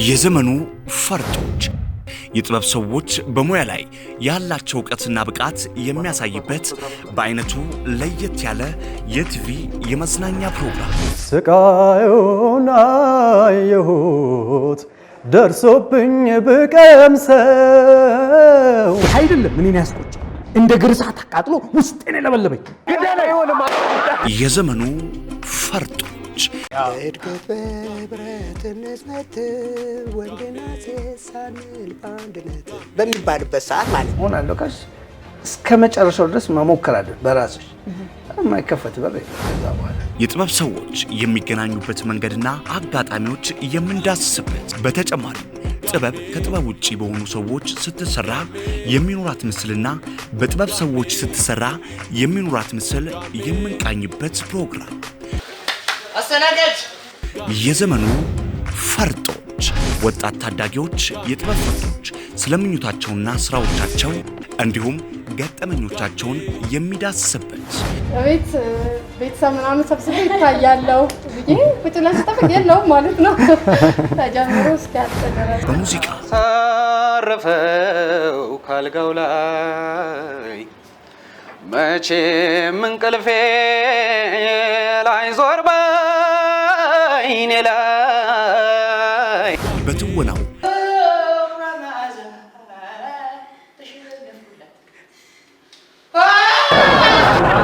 የዘመኑ ፈርጦች የጥበብ ሰዎች በሙያ ላይ ያላቸው ዕውቀትና ብቃት የሚያሳይበት በአይነቱ ለየት ያለ የቲቪ የመዝናኛ ፕሮግራም ስቃዩን አየሁት ደርሶብኝ ብቀምሰው አይደለም ምን ያስቆጭ እንደ ግርሳት አቃጥሎ ውስጤን ለበለበኝ የዘመኑ ፈርጦች እድገት በብረትነት ወንድና ሴት ሳንል በአንድነት በሚባልበት ሰዓት ማለት ነው ሆናለሁ ካሽ እስከ መጨረሻው ድረስ መሞከር አይደል በራስሽ የማይከፈት በር ከዛ በኋላ የጥበብ ሰዎች የሚገናኙበት መንገድና አጋጣሚዎች የምንዳስስበት በተጨማሪ ጥበብ ከጥበብ ውጪ በሆኑ ሰዎች ስትሰራ የሚኖራት ምስልና በጥበብ ሰዎች ስትሰራ የሚኖራት ምስል የምንቃኝበት ፕሮግራም አስተናጋጅ የዘመኑ ፈርጦች ወጣት ታዳጊዎች የጥበብ ፈርጦች ስለምኞታቸውና ስራዎቻቸው እንዲሁም ገጠመኞቻቸውን የሚዳስስበት ቤተሰብ ምናምን ሰብስቤ ይታያለው ብዬ ቁጭ ብለን ስጠብቅ የለውም ማለት ነው ተጀምሮ እስኪያልቅ በሙዚቃ ሳረፈው ካልጋው ላይ መቼም እንቅልፌ ላይ ዞር በይኔ ላይ በትወናው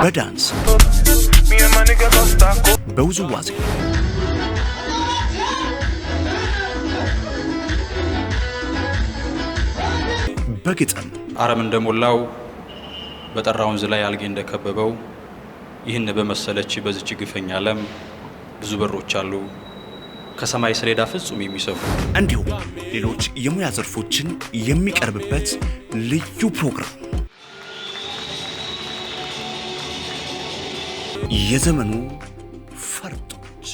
በዳንስ በውዝዋዜ በግጥም አረም እንደሞላው በጠራ ወንዝ ላይ አልጌ እንደከበበው ይህን በመሰለች በዚች ግፈኛ ዓለም ብዙ በሮች አሉ ከሰማይ ሰሌዳ ፍጹም የሚሰፉ እንዲሁም ሌሎች የሙያ ዘርፎችን የሚቀርብበት ልዩ ፕሮግራም የዘመኑ ፈርጦች